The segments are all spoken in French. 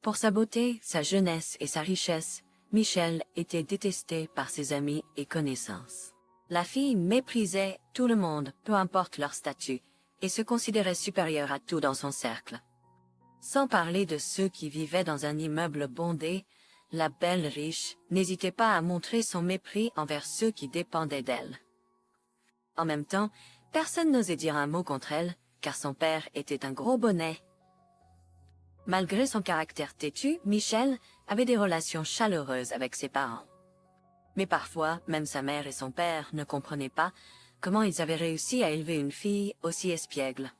Pour sa beauté, sa jeunesse et sa richesse, Michel était détesté par ses amis et connaissances. La fille méprisait tout le monde, peu importe leur statut, et se considérait supérieure à tout dans son cercle. Sans parler de ceux qui vivaient dans un immeuble bondé, la belle riche n'hésitait pas à montrer son mépris envers ceux qui dépendaient d'elle. En même temps, personne n'osait dire un mot contre elle, car son père était un gros bonnet. Malgré son caractère têtu, Michel avait des relations chaleureuses avec ses parents. Mais parfois, même sa mère et son père ne comprenaient pas comment ils avaient réussi à élever une fille aussi espiègle.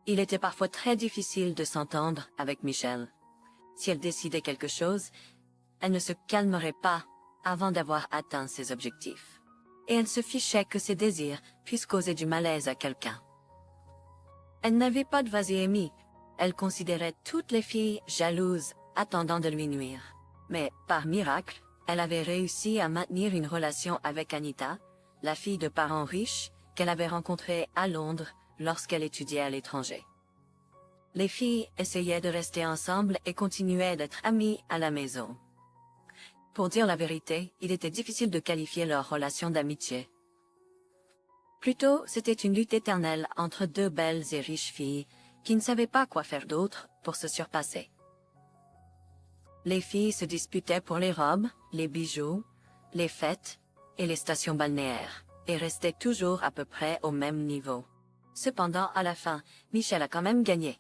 Il était parfois très difficile de s'entendre avec Michel. Si elle décidait quelque chose, elle ne se calmerait pas avant d'avoir atteint ses objectifs. Et elle se fichait que ses désirs puissent causer du malaise à quelqu'un. Elle n'avait pas de vas-y-amis. Elle considérait toutes les filles jalouses, attendant de lui nuire. Mais, par miracle, elle avait réussi à maintenir une relation avec Anita, la fille de parents riches, qu'elle avait rencontrée à Londres lorsqu'elle étudiait à l'étranger. Les filles essayaient de rester ensemble et continuaient d'être amies à la maison. Pour dire la vérité, il était difficile de qualifier leur relation d'amitié. Plutôt, c'était une lutte éternelle entre deux belles et riches filles qui ne savaient pas quoi faire d'autre pour se surpasser. Les filles se disputaient pour les robes, les bijoux, les fêtes et les stations balnéaires, et restaient toujours à peu près au même niveau. Cependant, à la fin, Michel a quand même gagné.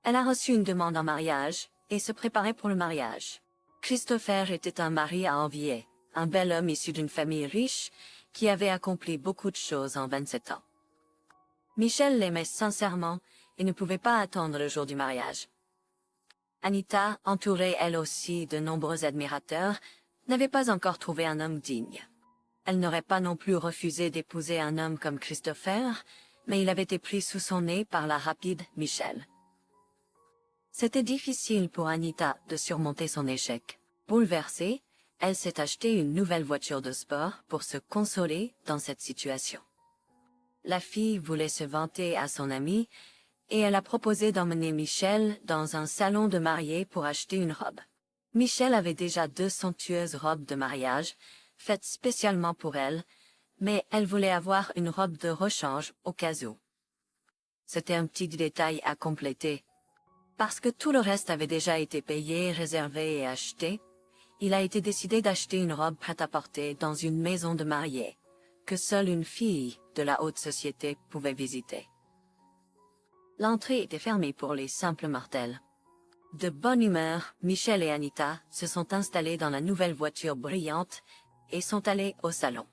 Elle a reçu une demande en mariage, et se préparait pour le mariage. Christopher était un mari à envier, un bel homme issu d'une famille riche, qui avait accompli beaucoup de choses en 27 ans. Michel l'aimait sincèrement, et ne pouvait pas attendre le jour du mariage. Anita, entourée elle aussi de nombreux admirateurs, n'avait pas encore trouvé un homme digne. Elle n'aurait pas non plus refusé d'épouser un homme comme Christopher, mais il avait été pris sous son nez par la rapide Michel. C'était difficile pour Anita de surmonter son échec. Bouleversée, elle s'est acheté une nouvelle voiture de sport pour se consoler dans cette situation. La fille voulait se vanter à son amie, et elle a proposé d'emmener Michel dans un salon de mariée pour acheter une robe. Michel avait déjà 2 somptueuses robes de mariage, faites spécialement pour elle, mais elle voulait avoir une robe de rechange au cas où. C'était un petit détail à compléter. Parce que tout le reste avait déjà été payé, réservé et acheté, il a été décidé d'acheter une robe prêt-à-porter dans une maison de mariée, que seule une fille de la haute société pouvait visiter. L'entrée était fermée pour les simples mortels. De bonne humeur, Michel et Anita se sont installés dans la nouvelle voiture brillante et sont allés au salon.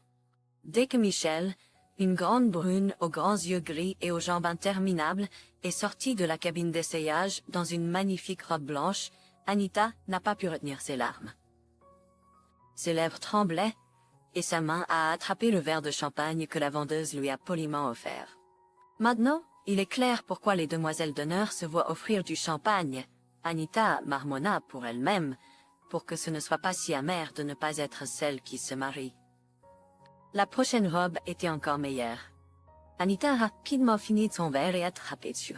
Dès que Michel, une grande brune aux grands yeux gris et aux jambes interminables, est sortie de la cabine d'essayage dans une magnifique robe blanche, Anita n'a pas pu retenir ses larmes. Ses lèvres tremblaient, et sa main a attrapé le verre de champagne que la vendeuse lui a poliment offert. Maintenant, il est clair pourquoi les demoiselles d'honneur se voient offrir du champagne. Anita marmonna pour elle-même, pour que ce ne soit pas si amer de ne pas être celle qui se marie. La prochaine robe était encore meilleure. Anita a rapidement fini son verre et attrapé dessus.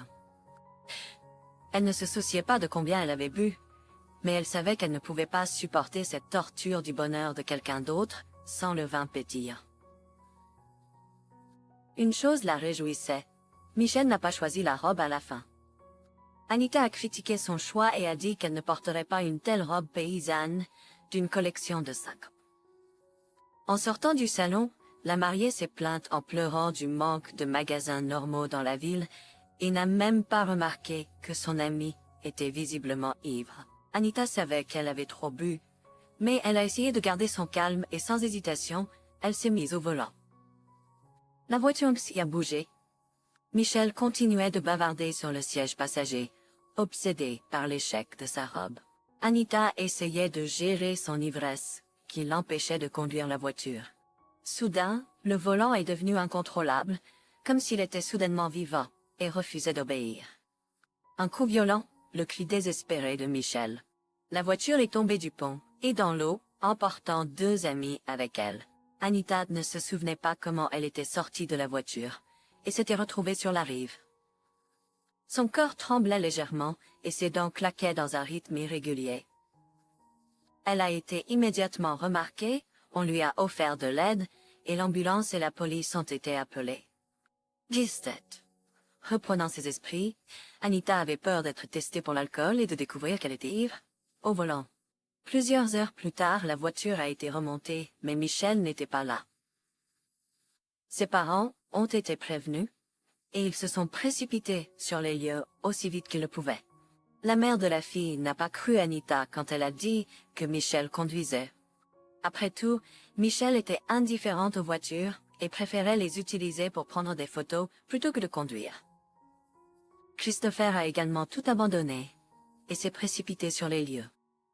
Elle ne se souciait pas de combien elle avait bu, mais elle savait qu'elle ne pouvait pas supporter cette torture du bonheur de quelqu'un d'autre sans le vin pétillant. Une chose la réjouissait. Michel n'a pas choisi la robe à la fin. Anita a critiqué son choix et a dit qu'elle ne porterait pas une telle robe paysanne d'une collection de 5 ans. En sortant du salon, la mariée s'est plainte en pleurant du manque de magasins normaux dans la ville et n'a même pas remarqué que son amie était visiblement ivre. Anita savait qu'elle avait trop bu, mais elle a essayé de garder son calme et sans hésitation, elle s'est mise au volant. La voiture s'y a bougé. Michel continuait de bavarder sur le siège passager, obsédé par l'échec de sa robe. Anita essayait de gérer son ivresse, qui l'empêchait de conduire la voiture. Soudain, le volant est devenu incontrôlable, comme s'il était soudainement vivant, et refusait d'obéir. Un coup violent, le cri désespéré de Michel. La voiture est tombée du pont, et dans l'eau, emportant 2 amis avec elle. Anita ne se souvenait pas comment elle était sortie de la voiture, et s'était retrouvée sur la rive. Son corps tremblait légèrement et ses dents claquaient dans un rythme irrégulier. Elle a été immédiatement remarquée, on lui a offert de l'aide, et l'ambulance et la police ont été appelées. Gistet. Reprenant ses esprits, Anita avait peur d'être testée pour l'alcool et de découvrir qu'elle était ivre, au volant. Plusieurs heures plus tard, la voiture a été remontée, mais Michel n'était pas là. Ses parents ont été prévenus, et ils se sont précipités sur les lieux aussi vite qu'ils le pouvaient. La mère de la fille n'a pas cru Anita quand elle a dit que Michel conduisait. Après tout, Michel était indifférente aux voitures et préférait les utiliser pour prendre des photos plutôt que de conduire. Christopher a également tout abandonné et s'est précipité sur les lieux.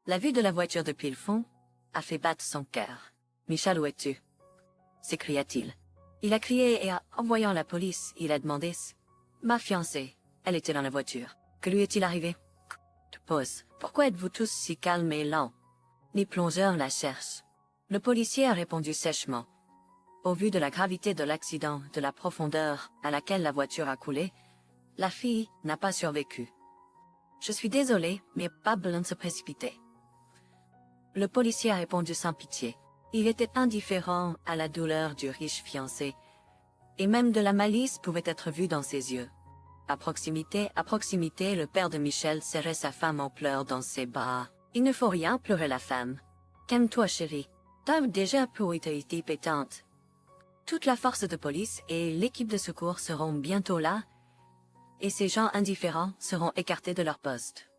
La vue de la voiture depuis le fond a fait battre son cœur. « Michel, où es-tu » s'écria-t-il. Il a crié et en voyant la police, il a demandé « Ma fiancée, elle était dans la voiture. Que lui est-il arrivé ?» Tu poses. Pourquoi êtes-vous tous si calmes et lents? Les plongeurs la cherchent. Le policier a répondu sèchement. Au vu de la gravité de l'accident, de la profondeur à laquelle la voiture a coulé, la fille n'a pas survécu. Je suis désolé, mais pas besoin de se précipiter. Le policier a répondu sans pitié. Il était indifférent à la douleur du riche fiancé, et même de la malice pouvait être vue dans ses yeux. À proximité, le père de Michel serrait sa femme en pleurs dans ses bras. Il ne faut rien pleurer la femme. Calme-toi, chérie. T'as déjà pour été pétante. Toute la force de police et l'équipe de secours seront bientôt là, et ces gens indifférents seront écartés de leur poste.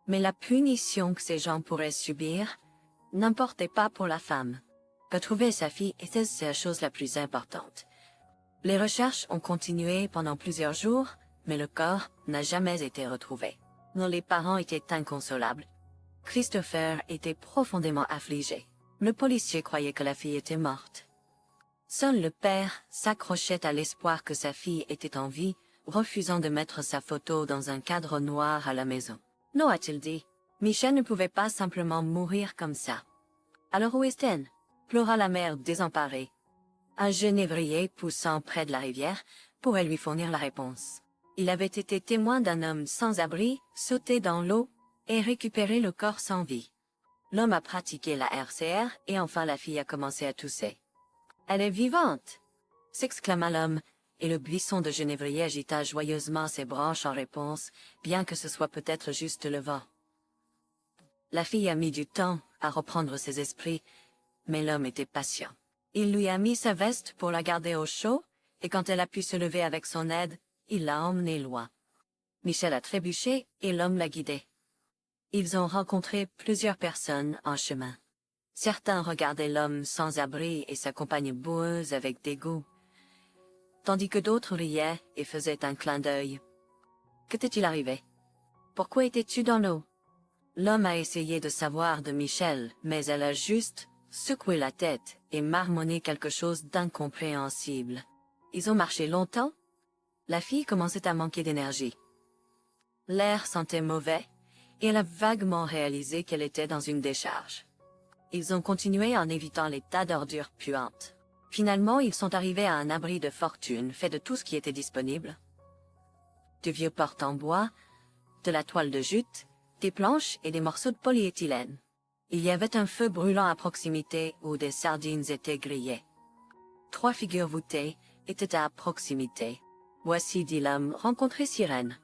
Mais la punition que ces gens pourraient subir n'importait pas pour la femme. Retrouver sa fille était la chose la plus importante. Les recherches ont continué pendant plusieurs jours, mais le corps n'a jamais été retrouvé. Les parents étaient inconsolables. Christopher était profondément affligé. Le policier croyait que la fille était morte. Seul le père s'accrochait à l'espoir que sa fille était en vie, refusant de mettre sa photo dans un cadre noir à la maison. Non, a-t-il dit. Michel ne pouvait pas simplement mourir comme ça. Alors où est-elle? Pleura la mère désemparée. Un genévrier poussant près de la rivière pourrait lui fournir la réponse. Il avait été témoin d'un homme sans abri sauter dans l'eau et récupérer le corps sans vie. L'homme a pratiqué la RCR et enfin la fille a commencé à tousser. « Elle est vivante !» s'exclama l'homme, et le buisson de genévrier agita joyeusement ses branches en réponse, bien que ce soit peut-être juste le vent. La fille a mis du temps à reprendre ses esprits, mais l'homme était patient. Il lui a mis sa veste pour la garder au chaud, et quand elle a pu se lever avec son aide, il l'a emmenée loin. Michel a trébuché et l'homme l'a guidé. Ils ont rencontré plusieurs personnes en chemin. Certains regardaient l'homme sans abri et sa compagne boueuse avec dégoût, tandis que d'autres riaient et faisaient un clin d'œil. Qu'était-il arrivé? Pourquoi étais-tu dans l'eau? L'homme a essayé de savoir de Michel, mais elle a juste secoué la tête et marmonné quelque chose d'incompréhensible. Ils ont marché longtemps? La fille commençait à manquer d'énergie. L'air sentait mauvais, et elle a vaguement réalisé qu'elle était dans une décharge. Ils ont continué en évitant les tas d'ordures puantes. Finalement, ils sont arrivés à un abri de fortune fait de tout ce qui était disponible. Du vieux porte en bois, de la toile de jute, des planches et des morceaux de polyéthylène. Il y avait un feu brûlant à proximité où des sardines étaient grillées. 3 figures voûtées étaient à proximité. Voici, dit l'homme, rencontré Sirène.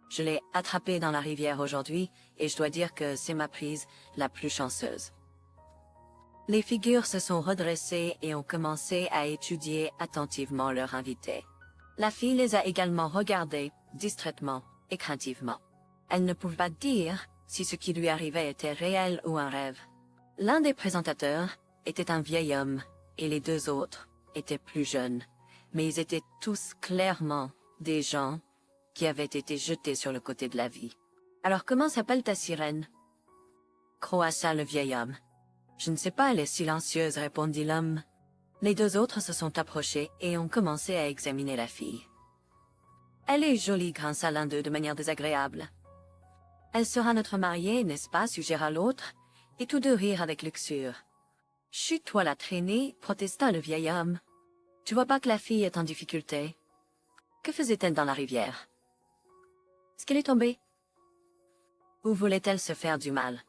Je l'ai attrapée dans la rivière aujourd'hui et je dois dire que c'est ma prise la plus chanceuse. Les figures se sont redressées et ont commencé à étudier attentivement leur invité. La fille les a également regardées, distraitement et craintivement. Elle ne pouvait pas dire si ce qui lui arrivait était réel ou un rêve. L'un des présentateurs était un vieil homme et les 2 autres étaient plus jeunes, mais ils étaient tous clairement des gens qui avaient été jetés sur le côté de la vie. « Alors comment s'appelle ta sirène » croassa le vieil homme. « Je ne sais pas, elle est silencieuse, répondit l'homme. Les 2 autres se sont approchés et ont commencé à examiner la fille. « Elle est jolie, grinça l'un d'eux de manière désagréable. « Elle sera notre mariée, n'est-ce pas, suggéra l'autre, et tous 2 rirent avec luxure. « Chut, toi la traînée, protesta le vieil homme. Tu vois pas que la fille est en difficulté? Que faisait-elle dans la rivière? Est-ce qu'elle est tombée? Ou voulait-elle se faire du mal?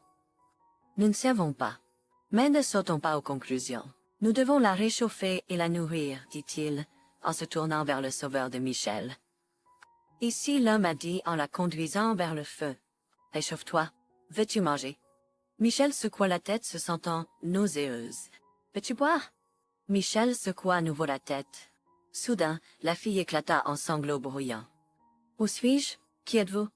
Nous ne savons pas. Mais ne sautons pas aux conclusions. Nous devons la réchauffer et la nourrir, dit-il, en se tournant vers le sauveur de Michel. Ici l'homme a dit en la conduisant vers le feu. Réchauffe-toi. Veux-tu manger? Michel secoua la tête se sentant nauséeuse. Veux-tu boire? Michel secoua à nouveau la tête. Soudain, la fille éclata en sanglots bruyants. Où suis-je? Qui êtes-vous?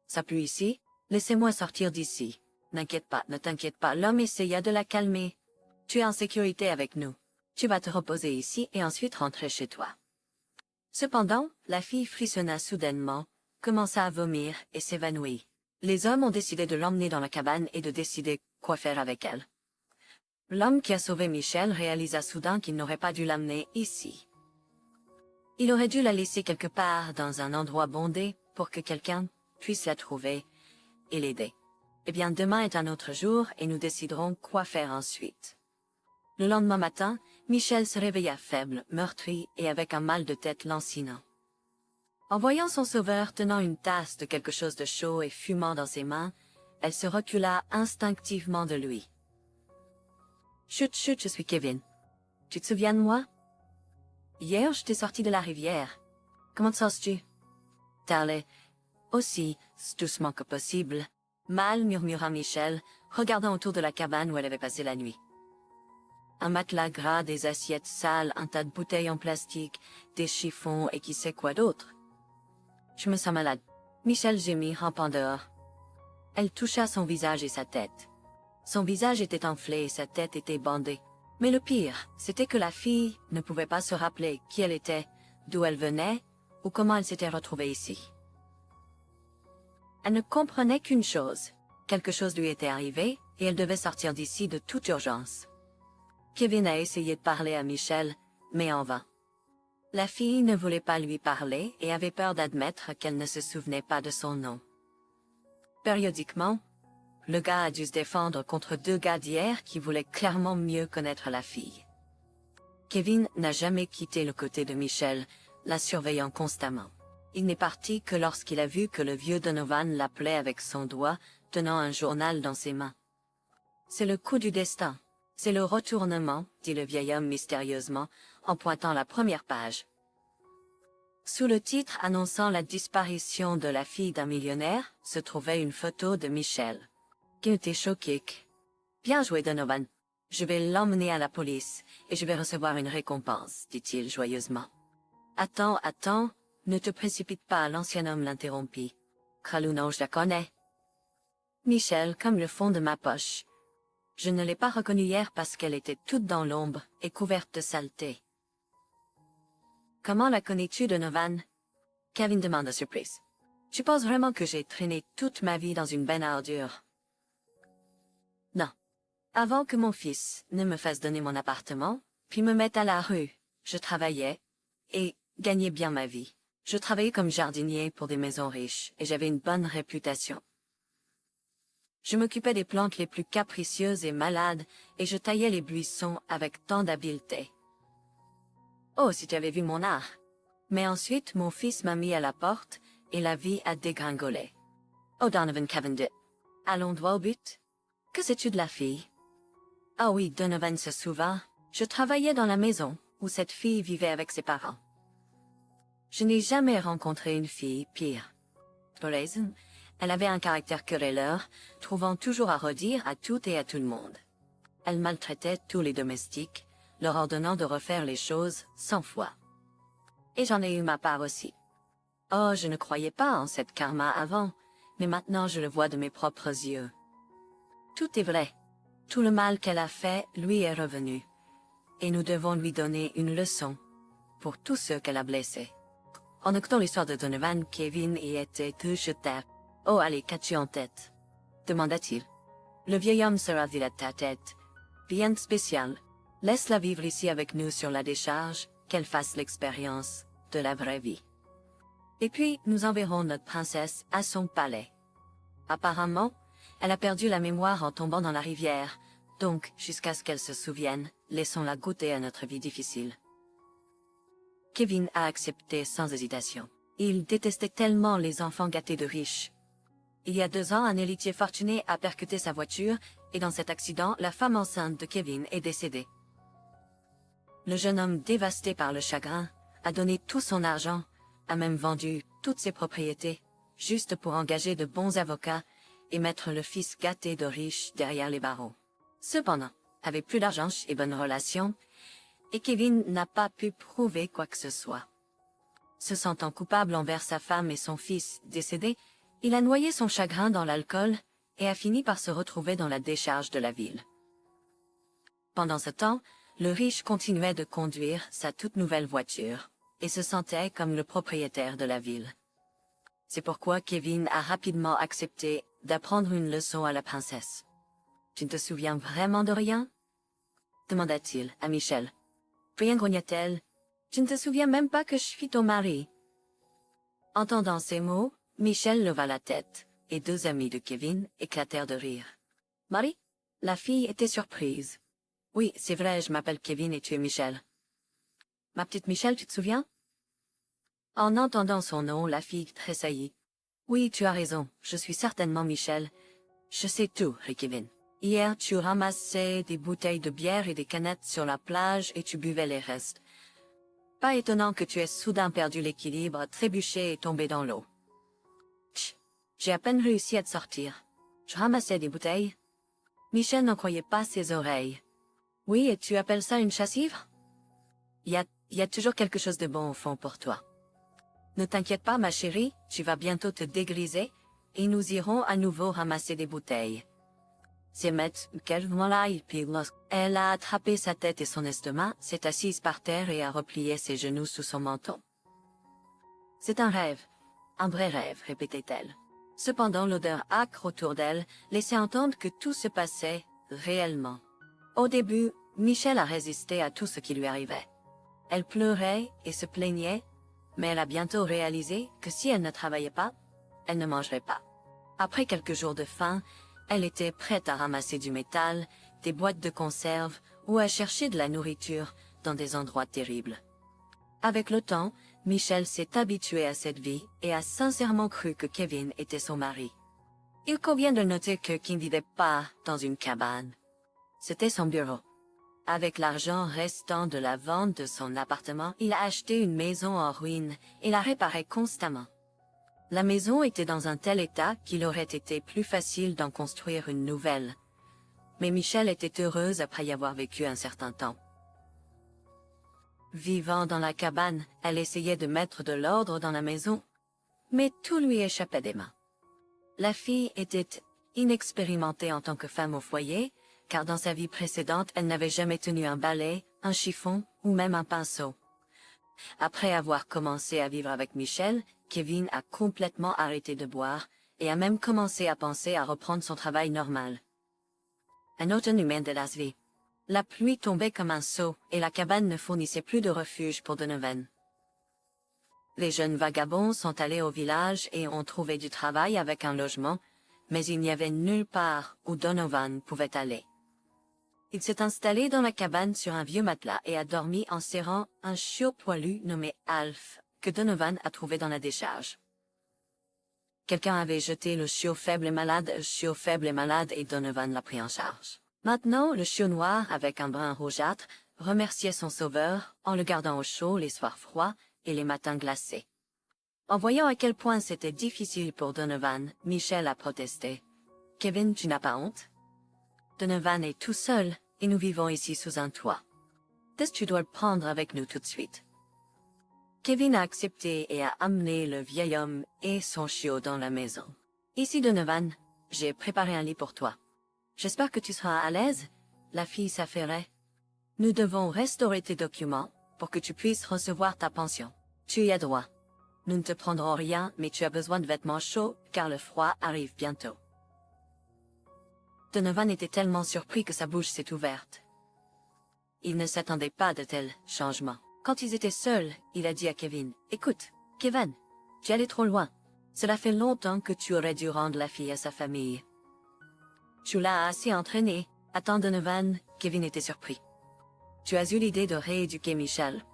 Ça pue ici? Laissez-moi sortir d'ici. N'inquiète pas, ne t'inquiète pas, l'homme essaya de la calmer. Tu es en sécurité avec nous. Tu vas te reposer ici et ensuite rentrer chez toi. Cependant, la fille frissonna soudainement, commença à vomir et s'évanouit. Les hommes ont décidé de l'emmener dans la cabane et de décider quoi faire avec elle. L'homme qui a sauvé Michel réalisa soudain qu'il n'aurait pas dû l'amener ici. Il aurait dû la laisser quelque part dans un endroit bondé pour que quelqu'un puisse la trouver et l'aider. Eh bien, demain est un autre jour et nous déciderons quoi faire ensuite. Le lendemain matin, Michel se réveilla faible, meurtri et avec un mal de tête lancinant. En voyant son sauveur tenant une tasse de quelque chose de chaud et fumant dans ses mains, elle se recula instinctivement de lui. « Chut, chut, je suis Kevin. Tu te souviens de moi? Hier, je t'ai sorti de la rivière. Comment te sens-tu? » Tarlet. Aussi, doucement que possible. Mal, murmura Michel, regardant autour de la cabane où elle avait passé la nuit. Un matelas gras, des assiettes sales, un tas de bouteilles en plastique, des chiffons et qui sait quoi d'autre. Je me sens malade. Michel gémit, rampant dehors. Elle toucha son visage et sa tête. Son visage était enflé et sa tête était bandée. Mais le pire, c'était que la fille ne pouvait pas se rappeler qui elle était, d'où elle venait, ou comment elle s'était retrouvée ici. Elle ne comprenait qu'une chose. Quelque chose lui était arrivé, et elle devait sortir d'ici de toute urgence. Kevin a essayé de parler à Michel, mais en vain. La fille ne voulait pas lui parler et avait peur d'admettre qu'elle ne se souvenait pas de son nom. Périodiquement, le gars a dû se défendre contre deux gars d'hier qui voulaient clairement mieux connaître la fille. Kevin n'a jamais quitté le côté de Michel, la surveillant constamment. Il n'est parti que lorsqu'il a vu que le vieux Donovan l'appelait avec son doigt, tenant un journal dans ses mains. C'est le coup du destin. C'est le retournement, dit le vieil homme mystérieusement, en pointant la première page. Sous le titre annonçant la disparition de la fille d'un millionnaire, se trouvait une photo de Michel. Qui était choqué. Bien joué, Donovan. Je vais l'emmener à la police, et je vais recevoir une récompense, dit-il joyeusement. Attends, attends, ne te précipite pas, l'ancien homme l'interrompit. Kralouno, je la connais. Michel, comme le fond de ma poche. Je ne l'ai pas reconnue hier parce qu'elle était toute dans l'ombre et couverte de saleté. Comment la connais-tu, Donovan? Kevin demande de surprise. Tu penses vraiment que j'ai traîné toute ma vie dans une benne à ordures? Non. Avant que mon fils ne me fasse donner mon appartement, puis me mette à la rue, je travaillais et gagnais bien ma vie. Je travaillais comme jardinier pour des maisons riches et j'avais une bonne réputation. Je m'occupais des plantes les plus capricieuses et malades, et je taillais les buissons avec tant d'habileté. Oh, si tu avais vu mon art! Mais ensuite, mon fils m'a mis à la porte, et la vie a dégringolé. Oh, Donovan, Kevin dit. Allons droit au but. Que sais-tu de la fille? Ah oui, Donovan se souvint. Je travaillais dans la maison, où cette fille vivait avec ses parents. Je n'ai jamais rencontré une fille pire. Pour raison. Elle avait un caractère querelleur, trouvant toujours à redire à tout et à tout le monde. Elle maltraitait tous les domestiques, leur ordonnant de refaire les choses 100 fois. Et j'en ai eu ma part aussi. Oh, je ne croyais pas en cette karma avant, mais maintenant je le vois de mes propres yeux. Tout est vrai. Tout le mal qu'elle a fait lui est revenu. Et nous devons lui donner une leçon pour tous ceux qu'elle a blessés. En écoutant l'histoire de Donovan, Kevin y était tout jeté. Oh, allez, qu'as-tu en tête? Demanda-t-il. Le vieil homme se ravit la tête. Rien de spécial. Laisse-la vivre ici avec nous sur la décharge, qu'elle fasse l'expérience de la vraie vie. Et puis, nous enverrons notre princesse à son palais. Apparemment, elle a perdu la mémoire en tombant dans la rivière, donc, jusqu'à ce qu'elle se souvienne, laissons-la goûter à notre vie difficile. Kevin a accepté sans hésitation. Il détestait tellement les enfants gâtés de riches. Il y a 2 ans, un héritier fortuné a percuté sa voiture, et dans cet accident, la femme enceinte de Kevin est décédée. Le jeune homme, dévasté par le chagrin, a donné tout son argent, a même vendu toutes ses propriétés, juste pour engager de bons avocats et mettre le fils gâté de riche derrière les barreaux. Cependant, avec plus d'argent et bonnes relations, et Kevin n'a pas pu prouver quoi que ce soit. Se sentant coupable envers sa femme et son fils décédé, il a noyé son chagrin dans l'alcool et a fini par se retrouver dans la décharge de la ville. Pendant ce temps, le riche continuait de conduire sa toute nouvelle voiture et se sentait comme le propriétaire de la ville. C'est pourquoi Kevin a rapidement accepté d'apprendre une leçon à la princesse. « Tu ne te souviens vraiment de rien ?» demanda-t-il à Michel. Rien, grogna-t-elle. « Tu ne te souviens même pas que je suis ton mari ?» Entendant ces mots, Michel leva la tête, et 2 amis de Kevin éclatèrent de rire. « Marie ?» La fille était surprise. « Oui, c'est vrai, je m'appelle Kevin et tu es Michel. »« Ma petite Michel, tu te souviens ?» En entendant son nom, la fille tressaillit. « Oui, tu as raison, je suis certainement Michel. Je sais tout, rit Kevin. Hier, tu ramassais des bouteilles de bière et des canettes sur la plage et tu buvais les restes. Pas étonnant que tu aies soudain perdu l'équilibre, trébuché et tombé dans l'eau. Tch, j'ai à peine réussi à te sortir. Je ramassais des bouteilles. » Michel n'en croyait pas ses oreilles. « Oui, et tu appelles ça une chasse-ivre ? Il y a toujours quelque chose de bon au fond pour toi. Ne t'inquiète pas, ma chérie, tu vas bientôt te dégriser, et nous irons à nouveau ramasser des bouteilles. » C'est Maître là, puis lorsqu'elle a attrapé sa tête et son estomac, s'est assise par terre et a replié ses genoux sous son menton. « C'est un rêve, un vrai rêve, répétait-elle. Cependant l'odeur âcre autour d'elle laissait entendre que tout se passait réellement. Au début, Michel a résisté à tout ce qui lui arrivait. Elle pleurait et se plaignait, mais elle a bientôt réalisé que si elle ne travaillait pas, elle ne mangerait pas. Après quelques jours de faim, elle était prête à ramasser du métal, des boîtes de conserve ou à chercher de la nourriture dans des endroits terribles. Avec le temps, Michel s'est habitué à cette vie et a sincèrement cru que Kevin était son mari. Il convient de noter que Kim ne vivait pas dans une cabane. C'était son bureau. Avec l'argent restant de la vente de son appartement, il a acheté une maison en ruine et la réparait constamment. La maison était dans un tel état qu'il aurait été plus facile d'en construire une nouvelle. Mais Michel était heureuse après y avoir vécu un certain temps. Vivant dans la cabane, elle essayait de mettre de l'ordre dans la maison, mais tout lui échappait des mains. La fille était inexpérimentée en tant que femme au foyer, car dans sa vie précédente, elle n'avait jamais tenu un balai, un chiffon ou même un pinceau. Après avoir commencé à vivre avec Michel, Kevin a complètement arrêté de boire et a même commencé à penser à reprendre son travail normal. Un automne humain de la vie. La pluie tombait comme un seau et la cabane ne fournissait plus de refuge pour Donovan. Les jeunes vagabonds sont allés au village et ont trouvé du travail avec un logement, mais il n'y avait nulle part où Donovan pouvait aller. Il s'est installé dans la cabane sur un vieux matelas et a dormi en serrant un chiot poilu nommé Alf, que Donovan a trouvé dans la décharge. Quelqu'un avait jeté le chiot faible et malade et Donovan l'a pris en charge. Maintenant, le chiot noir, avec un brin rougeâtre, remerciait son sauveur en le gardant au chaud les soirs froids et les matins glacés. En voyant à quel point c'était difficile pour Donovan, Michel a protesté. « Kevin, tu n'as pas honte? Donovan est tout seul et nous vivons ici sous un toit. Tu dois le prendre avec nous tout de suite. » Kevin a accepté et a amené le vieil homme et son chiot dans la maison. « Ici, Donovan, j'ai préparé un lit pour toi. J'espère que tu seras à l'aise. » La fille s'affairait. « Nous devons restaurer tes documents pour que tu puisses recevoir ta pension. Tu y as droit. Nous ne te prendrons rien, mais tu as besoin de vêtements chauds car le froid arrive bientôt. » Donovan était tellement surpris que sa bouche s'est ouverte. Il ne s'attendait pas à de tels changements. Quand ils étaient seuls, il a dit à Kevin, « Écoute, Kevin, tu es allé trop loin. Cela fait longtemps que tu aurais dû rendre la fille à sa famille. Tu l'as assez entraînée. » Attends, Donovan, Kevin était surpris. « Tu as eu l'idée de rééduquer Michel. »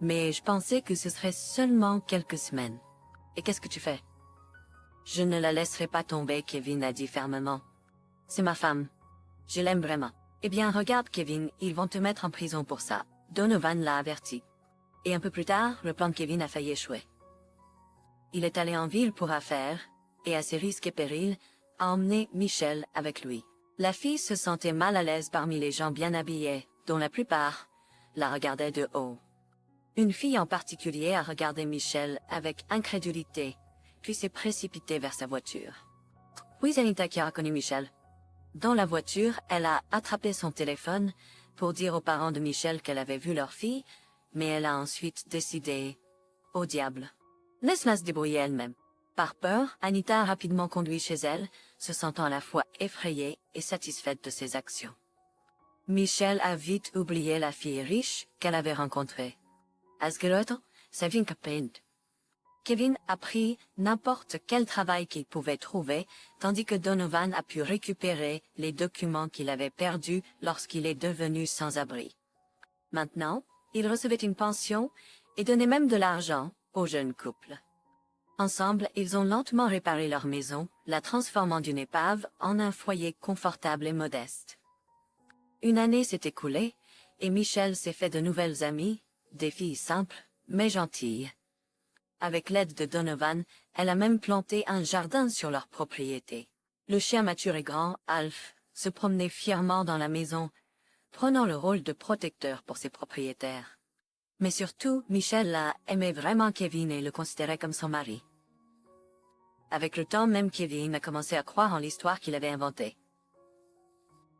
Mais je pensais que ce serait seulement quelques semaines. Et qu'est-ce que tu fais? Je ne la laisserai pas tomber, Kevin a dit fermement. C'est ma femme. Je l'aime vraiment. Eh bien, regarde, Kevin, ils vont te mettre en prison pour ça. Donovan l'a averti. Et un peu plus tard, le plan de Kevin a failli échouer. Il est allé en ville pour affaires, et à ses risques et périls, a emmené Michelle avec lui. La fille se sentait mal à l'aise parmi les gens bien habillés, dont la plupart la regardaient de haut. Une fille en particulier a regardé Michelle avec incrédulité, puis s'est précipitée vers sa voiture. Oui, Anita qui a reconnu Michelle. Dans la voiture, elle a attrapé son téléphone pour dire aux parents de Michelle qu'elle avait vu leur fille, mais elle a ensuite décidé, au diable. Laisse-la se débrouiller elle-même. Par peur, Anita a rapidement conduit chez elle, se sentant à la fois effrayée et satisfaite de ses actions. Michelle a vite oublié la fille riche qu'elle avait rencontrée. Asgeroto, ça vient que peine. Kevin a pris n'importe quel travail qu'il pouvait trouver, tandis que Donovan a pu récupérer les documents qu'il avait perdus lorsqu'il est devenu sans-abri. Maintenant, il recevait une pension et donnait même de l'argent au jeune couple. Ensemble, ils ont lentement réparé leur maison, la transformant d'une épave en un foyer confortable et modeste. Une année s'est écoulée, et Michelle s'est fait de nouvelles amies, des filles simples, mais gentilles. Avec l'aide de Donovan, elle a même planté un jardin sur leur propriété. Le chien mature et grand, Alf, se promenait fièrement dans la maison, prenant le rôle de protecteur pour ses propriétaires. Mais surtout, Michelle aimait vraiment Kevin et le considérait comme son mari. Avec le temps, même Kevin a commencé à croire en l'histoire qu'il avait inventée.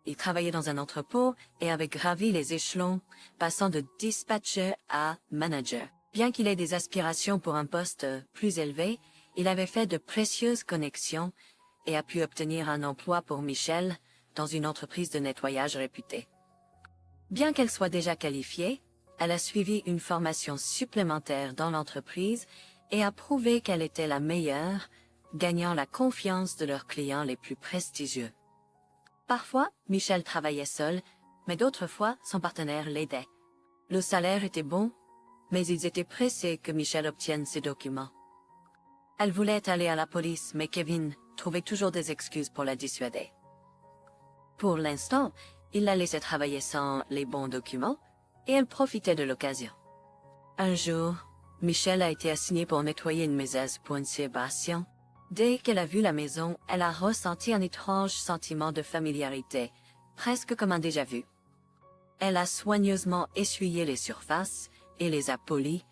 Il travaillait dans un entrepôt et avait gravi les échelons, passant de dispatcher à manager. Bien qu'il ait des aspirations pour un poste plus élevé, il avait fait de précieuses connexions et a pu obtenir un emploi pour Michelle dans une entreprise de nettoyage réputée. Bien qu'elle soit déjà qualifiée, elle a suivi une formation supplémentaire dans l'entreprise et a prouvé qu'elle était la meilleure, gagnant la confiance de leurs clients les plus prestigieux. Parfois, Michelle travaillait seule, mais d'autres fois, son partenaire l'aidait. Le salaire était bon, mais ils étaient pressés que Michelle obtienne ses documents. Elle voulait aller à la police, mais Kevin trouvait toujours des excuses pour la dissuader. Pour l'instant, il la laissait travailler sans les bons documents, et elle profitait de l'occasion. Un jour, Michelle a été assignée pour nettoyer une maison pour une célébration. Dès qu'elle a vu la maison, elle a ressenti un étrange sentiment de familiarité, presque comme un déjà-vu. Elle a soigneusement essuyé les surfaces et les a polies,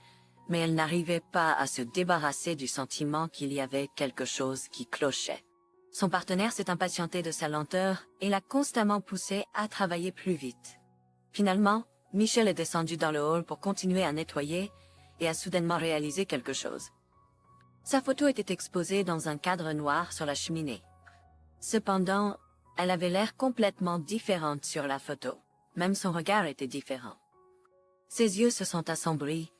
mais elle n'arrivait pas à se débarrasser du sentiment qu'il y avait quelque chose qui clochait. Son partenaire s'est impatienté de sa lenteur et l'a constamment poussée à travailler plus vite. Finalement, Michelle est descendue dans le hall pour continuer à nettoyer et a soudainement réalisé quelque chose. Sa photo était exposée dans un cadre noir sur la cheminée. Cependant, elle avait l'air complètement différente sur la photo. Même son regard était différent. Ses yeux se sont assombris,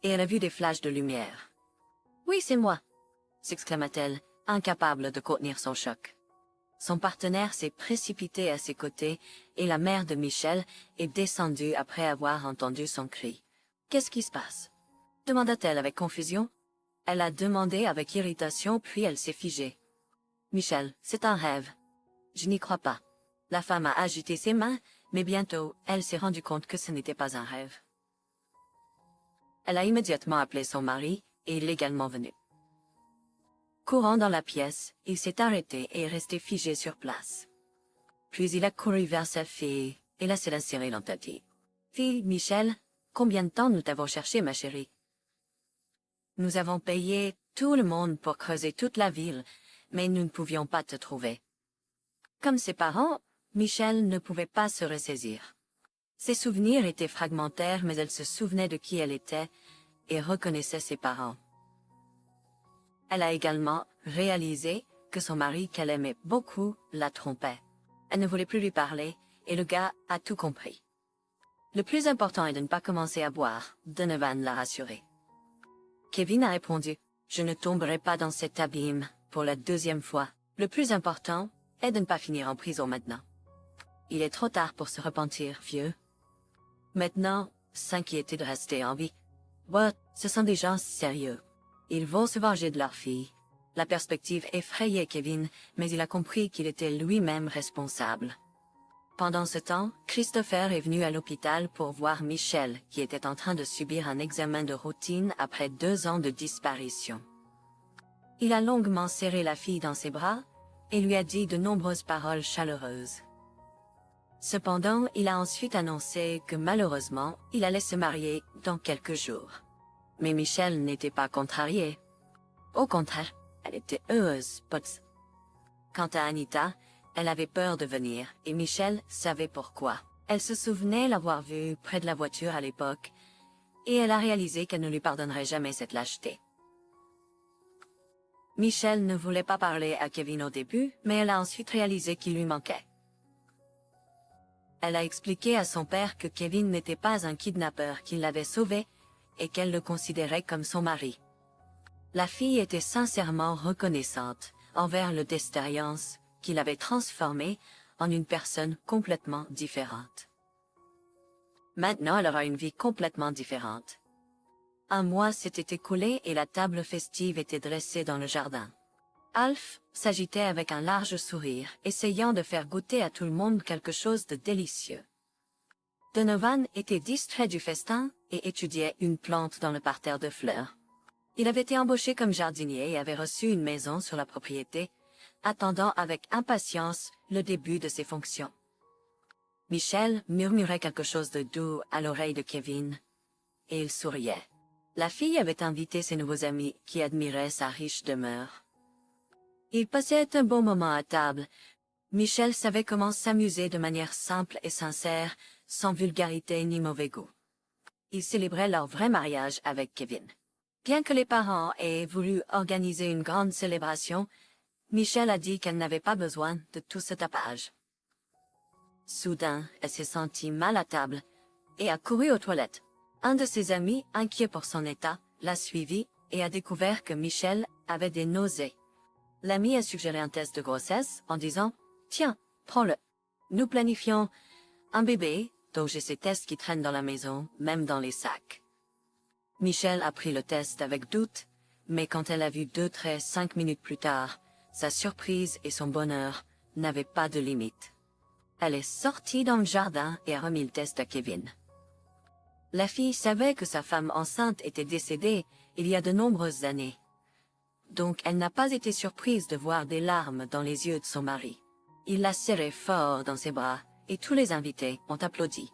et elle a vu des flashs de lumière. « Oui, c'est moi !» s'exclama-t-elle, incapable de contenir son choc. Son partenaire s'est précipité à ses côtés, et la mère de Michelle est descendue après avoir entendu son cri. « Qu'est-ce qui se passe ?» demanda-t-elle avec confusion. Elle a demandé avec irritation, puis elle s'est figée. « Michelle, c'est un rêve. Je n'y crois pas. » La femme a agité ses mains, mais bientôt, elle s'est rendue compte que ce n'était pas un rêve. Elle a immédiatement appelé son mari, et il est également venu. Courant dans la pièce, il s'est arrêté et est resté figé sur place. Puis il a couru vers sa fille, et l'a serré dans ta tête. « Fille, Michelle, combien de temps nous t'avons cherché, ma chérie? » Nous avons payé tout le monde pour creuser toute la ville, mais nous ne pouvions pas te trouver. Comme ses parents, Michelle ne pouvait pas se ressaisir. Ses souvenirs étaient fragmentaires, mais elle se souvenait de qui elle était et reconnaissait ses parents. Elle a également réalisé que son mari, qu'elle aimait beaucoup, la trompait. Elle ne voulait plus lui parler, et le gars a tout compris. Le plus important est de ne pas commencer à boire, Donovan l'a rassuré. Kevin a répondu, « Je ne tomberai pas dans cet abîme pour la deuxième fois. Le plus important est de ne pas finir en prison maintenant. Il est trop tard pour se repentir, vieux. Maintenant, s'inquiéter de rester en vie. Ouais, ce sont des gens sérieux. Ils vont se venger de leur fille. La perspective effrayait Kevin, mais il a compris qu'il était lui-même responsable. Pendant ce temps, Christopher est venu à l'hôpital pour voir Michelle, qui était en train de subir un examen de routine après 2 ans de disparition. Il a longuement serré la fille dans ses bras et lui a dit de nombreuses paroles chaleureuses. Cependant, il a ensuite annoncé que malheureusement, il allait se marier dans quelques jours. Mais Michelle n'était pas contrariée. Au contraire, elle était heureuse, Potts. Quant à Anita, elle avait peur de venir, et Michelle savait pourquoi. Elle se souvenait l'avoir vue près de la voiture à l'époque, et elle a réalisé qu'elle ne lui pardonnerait jamais cette lâcheté. Michelle ne voulait pas parler à Kevin au début, mais elle a ensuite réalisé qu'il lui manquait. Elle a expliqué à son père que Kevin n'était pas un kidnappeur, qu'il l'avait sauvé, et qu'elle le considérait comme son mari. La fille était sincèrement reconnaissante envers le d'expérience qui l'avait transformée en une personne complètement différente. Maintenant, elle aura une vie complètement différente. Un mois s'était écoulé et la table festive était dressée dans le jardin. Alf s'agitait avec un large sourire, essayant de faire goûter à tout le monde quelque chose de délicieux. Donovan était distrait du festin et étudiait une plante dans le parterre de fleurs. Il avait été embauché comme jardinier et avait reçu une maison sur la propriété, attendant avec impatience le début de ses fonctions. Michelle murmurait quelque chose de doux à l'oreille de Kevin, et il souriait. La fille avait invité ses nouveaux amis qui admiraient sa riche demeure. Ils passaient un bon moment à table. Michelle savait comment s'amuser de manière simple et sincère, sans vulgarité ni mauvais goût. Ils célébraient leur vrai mariage avec Kevin. Bien que les parents aient voulu organiser une grande célébration, Michelle a dit qu'elle n'avait pas besoin de tout ce tapage. Soudain, elle s'est sentie mal à table et a couru aux toilettes. Un de ses amis, inquiet pour son état, l'a suivi et a découvert que Michelle avait des nausées. L'ami a suggéré un test de grossesse en disant « Tiens, prends-le. Nous planifions un bébé, donc j'ai ces tests qui traînent dans la maison, même dans les sacs. » Michelle a pris le test avec doute, mais quand elle a vu 2 traits 5 minutes plus tard, sa surprise et son bonheur n'avaient pas de limite. Elle est sortie dans le jardin et a remis le test à Kevin. La fille savait que sa femme enceinte était décédée il y a de nombreuses années. Donc elle n'a pas été surprise de voir des larmes dans les yeux de son mari. Il l'a serrée fort dans ses bras et tous les invités ont applaudi.